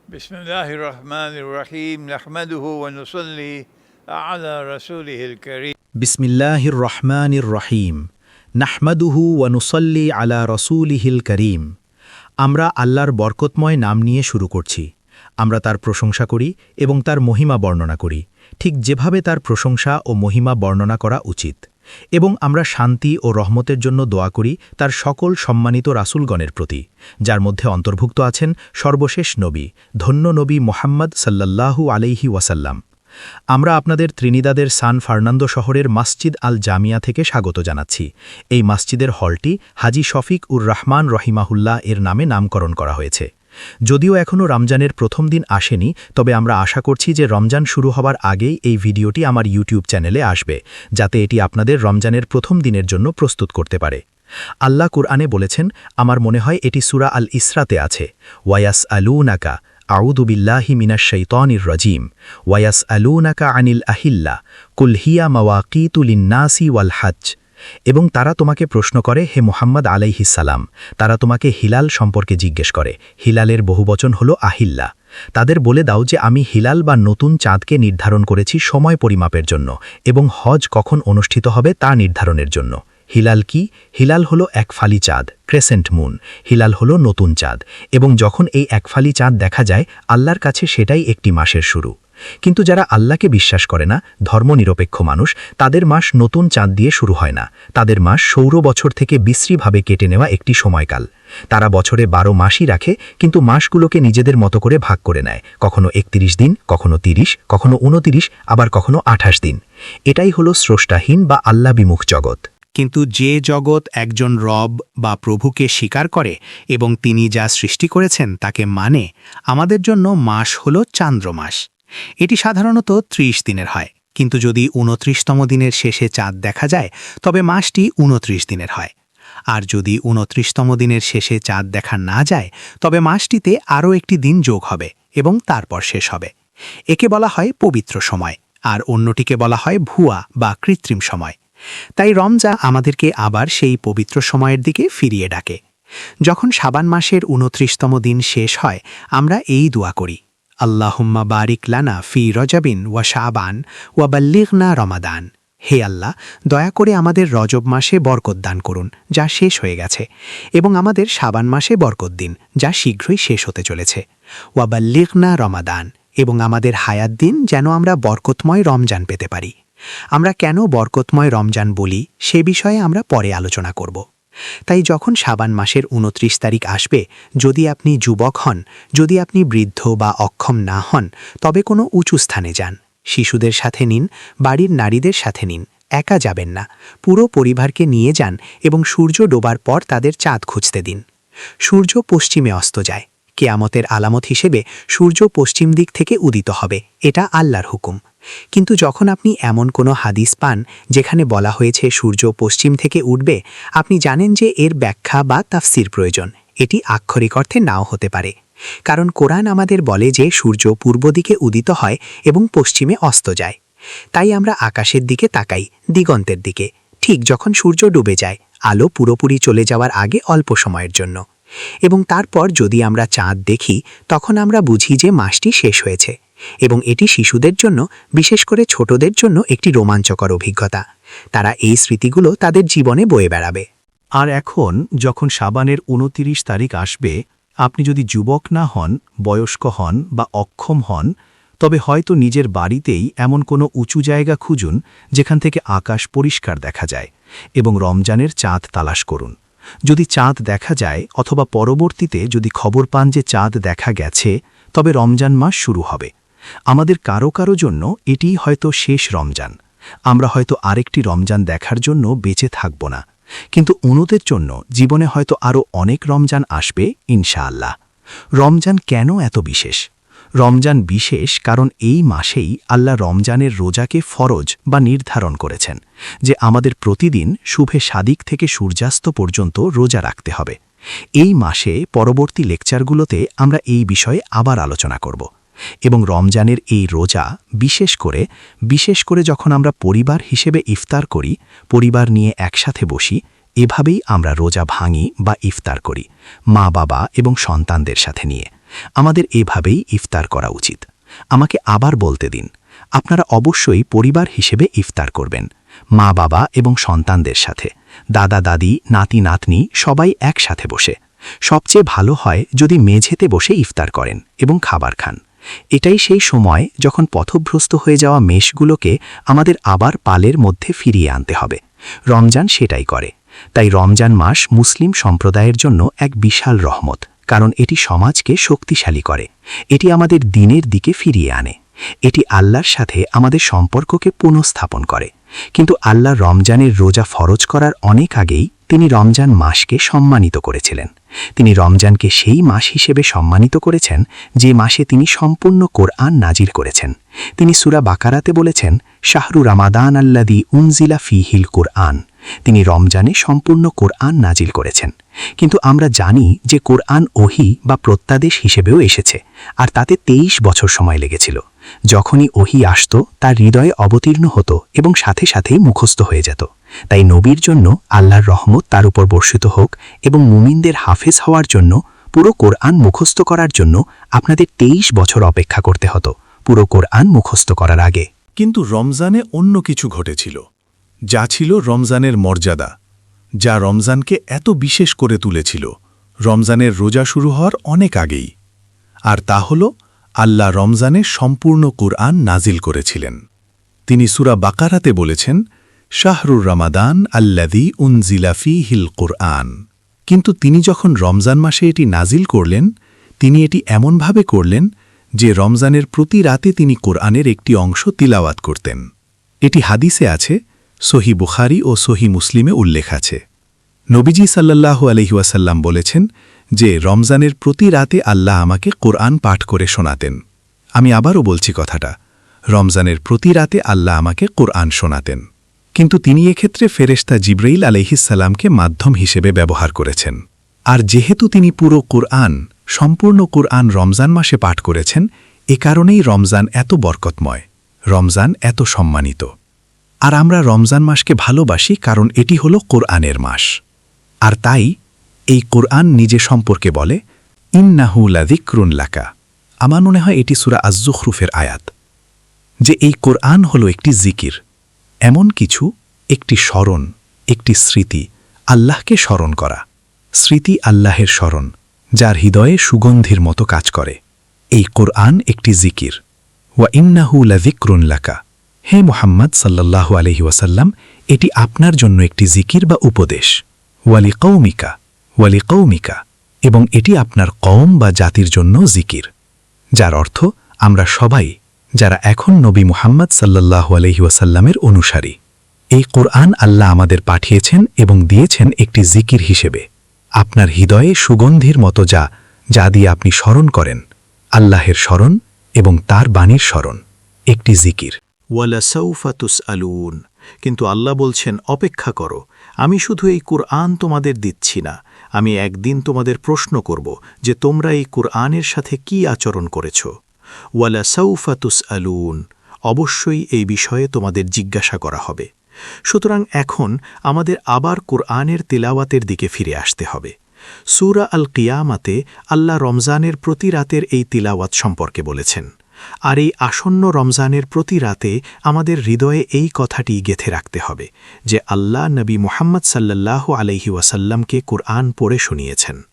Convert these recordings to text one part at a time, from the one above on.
بسم الله الرحمن الرحيم نحمده ونصلي على رسوله الكريم বিসমিল্লাহির রহমানির রহিম নাহমাদুহু ওয়া নুসাল্লি আলা রাসূলিহিল করিম। আমরা আল্লাহর বরকতময় নাম নিয়ে শুরু করছি। আমরা তার প্রশংসা করি এবং তার মহিমা বর্ণনা করি, ঠিক যেভাবে তার প্রশংসা ও মহিমা বর্ণনা করা উচিত। এবং আমরা শান্তি ও রহমতের জন্য দোয়া করি তার সকল সম্মানিত রাসূলগণের প্রতি, যার মধ্যে অন্তর্ভুক্ত আছেন সর্বশেষ নবী, ধন্য নবী মুহাম্মদ সাল্লাল্লাহু আলাইহি ওয়াসাল্লাম। আমরা আপনাদের ত্রিনিদাদের সান ফার্নান্দো শহরের মসজিদ আল জামিয়া থেকে স্বাগত জানাচ্ছি। এই মসজিদের হলটি হাজি শফিক উর রহমান রহিমাহুল্লাহ এর নামে নামকরণ করা হয়েছে। যদিও এখনও রমজানের প্রথম দিন আসেনি, তবে আমরা আশা করছি যে রমজান শুরু হবার আগেই এই ভিডিওটি আমার ইউটিউব চ্যানেলে আসবে, যাতে এটি আপনাদের রমজানের প্রথম দিনের জন্য প্রস্তুত করতে পারে। আল্লাহ কুরআনে বলেছেন, আমার মনে হয় এটি সূরা আল ইসরাতে আছে, ওয়ায়াস আলুনাকা আউযু বিল্লাহি মিনাশ শাইতানির রাজিম ওয়ায়াসআলুনাকা আনিল আহিল্লা কুল হিয়া মাওয়াকিতু লিন-নাসি ওয়াল হজ। এবং তারা তোমাকে প্রশ্ন করে, হে মুহাম্মদ আলাইহিস সালাম, তারা তোমাকে হিলাল সম্পর্কে জিজ্ঞেস করে। হিলালের বহুবচন হল আহিল্লা। তাদের বলে দাও যে আমি হিলাল বা নতুন চাঁদকে নির্ধারণ করেছি সময় পরিমাপের জন্য এবং হজ কখন অনুষ্ঠিত হবে তা নির্ধারণের জন্য। হিলাল কি? হিলাল হলো একফালি চাঁদ, ক্রেসেন্ট মুন। হিলাল হলো নতুন চাঁদ, এবং যখন এই একফালি চাঁদ দেখা যায়, আল্লাহর কাছে সেটাই একটি মাসের শুরু। কিন্তু যারা আল্লাহকে বিশ্বাস করে না, ধর্মনিরপেক্ষ মানুষ, তাদের মাস নতুন চাঁদ দিয়ে শুরু হয় না। তাদের মাস সৌর বছর থেকে বিশ্রীভাবে কেটে নেওয়া একটি সময়কাল। তারা বছরে 12 মাসই রাখে, কিন্তু মাসগুলোকে নিজেদের মতো করে ভাগ করে নেয়, কখনো 31 দিন, কখনো 30, কখনো 29, আবার কখনো 28 দিন। এটাই হলো স্রষ্টাহীন বা আল্লাহ বিমুখ জগৎ। কিন্তু যে জগৎ একজন রব বা প্রভুকে স্বীকার করে এবং তিনি যা সৃষ্টি করেছেন তাকে মানে, আমাদের জন্য মাস হল চান্দ্রমাস। এটি সাধারণত 30 দিনের হয়, কিন্তু যদি 29তম দিনের শেষে চাঁদ দেখা যায়, তবে মাসটি 29 দিনের হয়। আর যদি 29তম দিনের শেষে চাঁদ দেখা না যায়, তবে মাসটিতে আরও একটি দিন যোগ হবে এবং তারপর শেষ হবে। একে বলা হয় পবিত্র সময়, আর অন্যটিকে বলা হয় ভুয়া বা কৃত্রিম সময়। তাই রমজান আমাদেরকে আবার সেই পবিত্র সময়ের দিকে ফিরিয়ে ডাকে। যখন শাবান মাসের 29তম দিন শেষ হয়, আমরা এই দোয়া করি, আল্লাহুম্মা বারিক লানা ফি রজবিন ওয়া শাবান ওয়া বাল্লিগনা রমাদান। হে আল্লাহ, দয়া করে আমাদের রজব মাসে বরকত দান করুন, যা শেষ হয়ে গেছে, এবং আমাদের শাবান মাসে বরকত দিন, যা শীঘ্রই শেষ হতে চলেছে। ওয়া বাল্লিগনা রমাদান, এবং আমাদের হায়াত দিন, যেন আমরা বরকতময় রমজান পেতে পারি। আমরা কেন বরকতময় রমজান বলি, সে বিষয়ে আমরা পরে আলোচনা করব। তাই যখন শাবান মাসের 29 তারিখ আসবে, যদি আপনি যুবক হন, যদি আপনি বৃদ্ধ বা অক্ষম না হন, তবে কোনো উঁচু স্থানে যান। শিশুদের সাথে নিন, বাড়ির নারীদের সাথে নিন, একা যাবেন না। পুরো পরিবারকে নিয়ে যান এবং সূর্য ডোবার পর তাদের চাঁদ খুঁজতে দিন। সূর্য পশ্চিমে অস্ত যায়। কেয়ামতের আলামত হিসেবে সূর্য পশ্চিম দিক থেকে উদিত হবে, এটা আল্লাহর হুকুম। কিন্তু যখন আপনি এমন কোনো হাদিস পান যেখানে বলা হয়েছে সূর্য পশ্চিম থেকে উঠবে, আপনি জানেন যে এর ব্যাখ্যা বা তাফসির প্রয়োজন। এটি আক্ষরিক অর্থে নাও হতে পারে, কারণ কোরআন আমাদের বলে যে সূর্য পূর্ব দিকে উদিত হয় এবং পশ্চিমে অস্ত যায়। তাই আমরা আকাশের দিকে তাকাই, দিগন্তের দিকে, ঠিক যখন সূর্য ডুবে যায়, আলো পুরোপুরি চলে যাওয়ার আগে অল্প সময়ের জন্য। এবং তারপর যদি আমরা চাঁদ দেখি, তখন আমরা বুঝি যে মাসটি শেষ হয়েছে। এবং এটি শিশুদের জন্য, বিশেষ করে ছোটদের জন্য, একটি রোমাঞ্চকর অভিজ্ঞতা। তারা এই স্মৃতিগুলো তাদের জীবনে বয়ে বেড়াবে। আর এখন যখন শাবানের 29 তারিখ আসবে, আপনি যদি যুবক না হন, বয়স্ক হন বা অক্ষম হন, তবে হয়তো নিজের বাড়িতেই এমন কোনো উঁচু জায়গা খুঁজুন যেখান থেকে আকাশ পরিষ্কার দেখা যায়, এবং রমজানের চাঁদ তালাশ করুন। যদি চাঁদ দেখা যায়, অথবা পরবর্তীতে যদি খবর পান যে চাঁদ দেখা গেছে, তবে রমজান মাস শুরু হবে। আমাদের কারো কারো জন্য এটিই হয়তো শেষ রমজান। আমরা হয়তো আরেকটি রমজান দেখার জন্য বেঁচে থাকব না, কিন্তু অন্যদের জন্য জীবনে হয়তো আরও অনেক রমজান আসবে ইনশাআল্লাহ। রমজান কেন এত বিশেষ? রমজান বিশেষ কারণ এই মাসেই আল্লাহ রমজানের রোজাকে ফরজ বা নির্ধারণ করেছেন, যে আমাদের প্রতিদিন শুভে সাদিক থেকে সূর্যাস্ত পর্যন্ত রোজা রাখতে হবে। এই মাসে পরবর্তী লেকচারগুলোতে আমরা এই বিষয়ে আবার আলোচনা করব। এবং রমজানের এই রোজা বিশেষ করে যখন আমরা পরিবার হিসেবে ইফতার করি, পরিবার নিয়ে একসাথে বসি, এভাবেই আমরা রোজা ভাঙি বা ইফতার করি, মা বাবা এবং সন্তানদের সাথে নিয়ে। আমাদের এভাবেই ইফতার করা উচিত। আমাকে আবার বলতে দিন, আপনারা অবশ্যই পরিবার হিসেবে ইফতার করবেন, মা বাবা এবং সন্তানদের সাথে, দাদা দাদি, নাতি নাতনি সবাই একসাথে বসে। সবচেয়ে ভালো হয় যদি মেঝেতে বসে ইফতার করেন এবং খাবার খান। এটাই সেই সময় যখন পথভ্রষ্ট হয়ে যাওয়া মেষগুলোকে আমাদের আবার পালের মধ্যে ফিরিয়ে আনতে হবে। রমজান সেটাই করে। তাই রমজান মাস মুসলিম সম্প্রদায়ের জন্য এক বিশাল রহমত, কারণ এটি সমাজকে শক্তিশালী করে, এটি আমাদের দিনের দিকে ফিরিয়ে আনে, এটি আল্লাহর সাথে আমাদের সম্পর্ককে পুনঃস্থাপন করে। কিন্তু আল্লাহ রমজানের রোজা ফরজ করার অনেক আগেই তিনি রমজান মাসকে সম্মানিত করেছিলেন। তিনি রমজানকে সেই মাস হিসেবে সম্মানিত করেছেন যে মাসে তিনি সম্পূর্ণ কোরআন নাজিল করেছেন। তিনি সূরা বাকারাতে বলেছেন, শাহরু রামাদান আল্লাযী উনজিলা ফীহিল কুরআন। তিনি রমজানে সম্পূর্ণ কোরআন নাজিল করেছেন। কিন্তু আমরা জানি যে কোরআন ওহী বা প্রত্যাদেশ হিসেবেও এসেছে, আর তাতে 23 বছর সময় লেগেছিল। যখনই ওহী আসত তার হৃদয়ে অবতীর্ণ হতো এবং সাথে সাথেই মুখস্থ হয়ে যেত। তাই নবীর জন্য আল্লাহর রহমত তার উপর বর্ষিত হোক, এবং মুমিনদের হাফেজ হওয়ার জন্য, পুরো কোরআন মুখস্থ করার জন্য আপনাদের 23 বছর অপেক্ষা করতে হতো, পুরো কোরআন মুখস্থ করার আগে। কিন্তু রমজানে অন্য কিছু ঘটেছিল, যা ছিল রমজানের মর্যাদা, যা রমজানকে এত বিশেষ করে তুলেছিল রমজানের রোজা শুরু হওয়ার অনেক আগেই। আর তা হল আল্লাহ রমজানে সম্পূর্ণ কুরআন নাজিল করেছিলেন। তিনি সূরা বাকারাতে বলেছেন, শাহরুর রামাদান আল্লাযী উনজিলা ফীহিল কুরআন। কিন্তু তিনি যখন রমজান মাসে এটি নাজিল করলেন, তিনি এটি এমনভাবে করলেন যে রমজানের প্রতি রাতে তিনি কোরআনের একটি অংশ তিলাওয়াত করতেন। এটি হাদিসে আছে, সহি বুখারী ও সহি মুসলিমে উল্লেখ আছে। নবীজি সাল্লাল্লাহু আলাইহি ওয়াসাল্লাম বলেছেন যে রমজানের প্রতি রাতে আল্লাহ আমাকে কোরআন পাঠ করে শোনাতেন। আমি আবারও বলছি কথাটা, রমজানের প্রতি রাতে আল্লাহ আমাকে কোরআন শোনাতেন। কিন্তু তিনি এক্ষেত্রে ফেরেশতা জিবরাইল আলাইহিসসালামকে মাধ্যম হিসেবে ব্যবহার করেছেন। আর যেহেতু তিনি পুরো কোরআন, সম্পূর্ণ কোরআন রমজান মাসে পাঠ করেছেন, এ কারণেই রমজান এত বরকতময়, রমজান এত সম্মানিত। আর আমরা রমজান মাসকে ভালোবাসি কারণ এটি হল কোরআনের মাস। আর তাই এই কোরআন নিজে সম্পর্কে বলে, ইন্নাহু লাযিকরুন লাকা। আমার মনে হয় এটি সূরা আয-যুখরুফের আয়াত, যে এই কোরআন হল একটি জিকির, এমন কিছু, একটি স্মরণ, একটি স্মৃতি, আল্লাহকে স্মরণ করা। স্মৃতি আল্লাহের স্মরণ, যার হৃদয়ে সুগন্ধির মতো কাজ করে। এই কোরআন একটি জিকির। ওয়া ইন্নাহু লাযিকরুন লাকা। হে মুহাম্মদ সাল্লাল্লাহু আলাইহি ওয়াসাল্লাম, এটি আপনার জন্য একটি জিকির বা উপদেশ। ওয়ালিকৌমিকা, এবং এটি আপনার কওম বা জাতির জন্য জিকির, যার অর্থ আমরা সবাই যারা এখন নবী মুহাম্মদ সাল্লাল্লাহু আলাইহি ওয়াসাল্লামের অনুসারী। এই কোরআন আল্লাহ আমাদের পাঠিয়েছেন এবং দিয়েছেন একটি জিকির হিসেবে, আপনার হৃদয়ে সুগন্ধির মতো, যা দিয়ে আপনি স্মরণ করেন, আল্লাহের স্মরণ এবং তার বাণীর স্মরণ, একটি জিকির। ওয়ালাসাউফা তুসআলুন। কিন্তু আল্লাহ বলছেন, অপেক্ষা করো, আমি শুধু এই কুরআন তোমাদের দিচ্ছি না, আমি একদিন তোমাদের প্রশ্ন করব যে তোমরা এই কুরআনের সাথে কি আচরণ করেছ। ওয়ালাসাউফা তুসআলুন, অবশ্যই এই বিষয়ে তোমাদের জিজ্ঞাসা করা হবে। সুতরাং এখন আমাদের আবার কুরআনের তিলাওয়াতের দিকে ফিরে আসতে হবে। সূরা আল কিয়ামাতে আল্লাহ রমজানের প্রতি রাতের এই তিলাওয়াত সম্পর্কে বলেছেন। আর এই আসন্ন রমজানের প্রতি রাতে আমাদের হৃদয়ে এই কথাটি গেঁথে রাখতে হবে যে আল্লাহ নবী মুহাম্মদ সাল্লাল্লাহু আলাইহি ওয়াসাল্লামকে কুরআন পড়ে শুনিয়েছেন।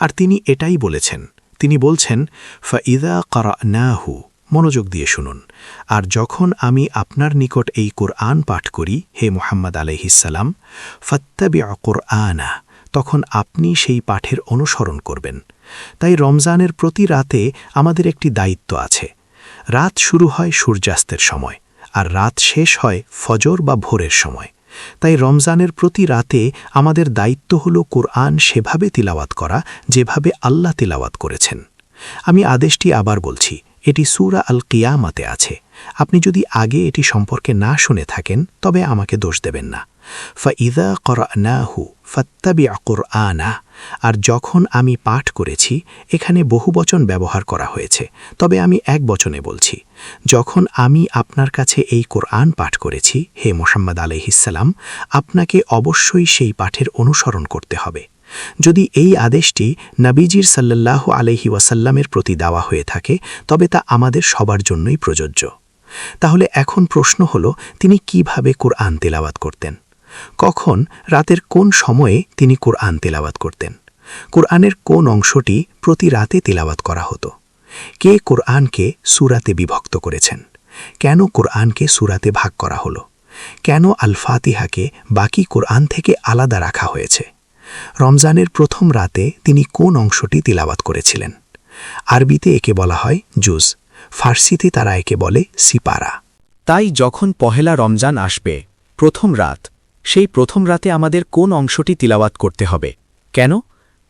আর তিনি এটাই বলেছেন, তিনি বলছেন, ফাইযা ক্বারানাহু, মনোযোগ দিয়ে শুনুন, আর যখন আমি আপনার নিকট এই কুরআন পাঠ করি, হে মুহাম্মদ আলাইহিসসালাম, ফাত্তাবিউ কুরআনা, তখন আপনি সেই পাঠের অনুসরণ করবেন। তাই রমজানের প্রতি রাতে আমাদের একটি দায়িত্ব আছে। রাত শুরু হয় সূর্যাস্তের সময়, আর রাত শেষ হয় ফজর বা ভোরের সময়। তাই রমজানের প্রতি রাতে আমাদের দায়িত্ব হল কুরআন সেভাবে তিলাওয়াত করা যেভাবে আল্লাহ তিলাওয়াত করেছেন। আমি আদেশটি আবার বলছি, এটি সূরা আল কিয়ামাতে আছে। আপনি যদি আগে এটি সম্পর্কে না শুনে থাকেন তবে আমাকে দোষ দেবেন না। ফাইযা ক্বারানাহু ফাত্তাবিউ কুরআনা, আর যখন আমি পাঠ করেছি, এখানে বহুবচন ব্যবহার করা হয়েছে, তবে আমি এক বচনে বলছি। যখন আমি আপনার কাছে এই কোরআন পাঠ করেছি, হে মুহাম্মদ আলাইহিসসালাম, আপনাকে অবশ্যই সেই পাঠের অনুসরণ করতে হবে। যদি এই আদেশটি নবীজির সাল্লাল্লাহু আলাইহি ওয়াসাল্লামের প্রতি দেওয়া হয়ে থাকে তবে তা আমাদের সবার জন্যই প্রযোজ্য। তাহলে এখন প্রশ্ন হল, তিনি কিভাবে কোরআন তেলাওয়াত করতেন? কখন, রাতের কোন সময়ে তিনি কোরআন তেলাওয়াত করতেন? কোরআনের কোন অংশটি প্রতি রাতে তেলাওয়াত করা হতো? কে কোরআনকে সূরাতে বিভক্ত করেছেন? কেন কোরআনকে সূরাতে ভাগ করা হলো? কেন আল ফাতিহাকে বাকি কোরআন থেকে আলাদা রাখা হয়েছে? রমজানের প্রথম রাতে তিনি কোন অংশটি তিলাওয়াত করেছিলেন? আরবিতে একে বলা হয় জুজ, ফার্সিতে তারা একে বলে সিপারা। তাই যখন পহেলা রমজান আসবে, প্রথম রাত, সেই প্রথম রাতে আমাদের কোন অংশটি তিলাওয়াত করতে হবে?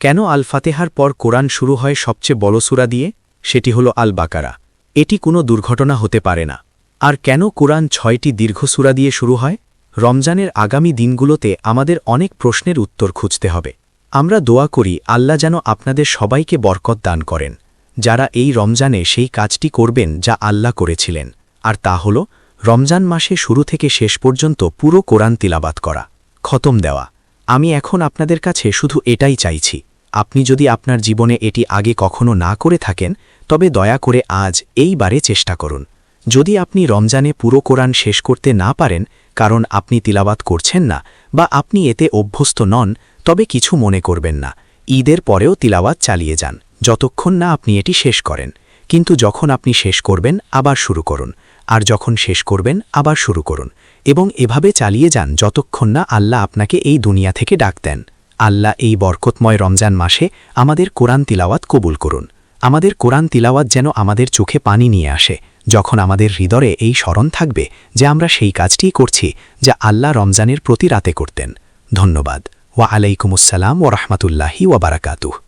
কেন আল ফাতেহার পর কোরআন শুরু হয় সবচেয়ে বড় সূরা দিয়ে? সেটি হল আল বাকারা। এটি কোনো দুর্ঘটনা হতে পারে না। আর কেন কোরআন 6টি দীর্ঘ সূরা দিয়ে শুরু হয়? রমজানের আগামী দিনগুলোতে আমাদের অনেক প্রশ্নের উত্তর খুঁজতে হবে। আমরা দোয়া করি আল্লাহ যেন আপনাদের সবাইকে বরকত দান করেন, যারা এই রমজানে সেই কাজটি করবেন যা আল্লাহ করেছিলেন, আর তা হল রমজান মাসে শুরু থেকে শেষ পর্যন্ত পুরো কোরআন তিলাবাত করা, খতম দেওয়া। আমি এখন আপনাদের কাছে শুধু এটাই চাইছি, আপনি যদি আপনার জীবনে এটি আগে কখনো না করে থাকেন তবে দয়া করে আজ এইবারে চেষ্টা করুন। যদি আপনি রমজানে পুরো কোরআন শেষ করতে না পারেন কারণ আপনি তিলাবাত করছেন না বা আপনি এতে অভ্যস্ত নন, তবে কিছু মনে করবেন না। ঈদের পরেও তিলাওয়াত চালিয়ে যান যতক্ষণ না আপনি এটি শেষ করেন। কিন্তু যখন আপনি শেষ করবেন আবার শুরু করুন, আর যখন শেষ করবেন আবার শুরু করুন, এবং এভাবে চালিয়ে যান যতক্ষণ না আল্লাহ আপনাকে এই দুনিয়া থেকে ডাক দেন। আল্লাহ এই বরকতময় রমজান মাসে আমাদের কোরআন তিলাওয়াত কবুল করুন। আমাদের কোরআন তিলাওয়াত যেন আমাদের চোখে পানি নিয়ে আসে, যখন আমাদের হৃদয়ে এই স্মরণ থাকবে যে আমরা সেই কাজটিই করছি যা আল্লাহ রমজানের প্রতি রাতে করতেন। ধন্যবাদ। ওয়া আলাইকুমুস সালাম ওয়া রাহমাতুল্লাহি ওয়া বারাকাতুহু।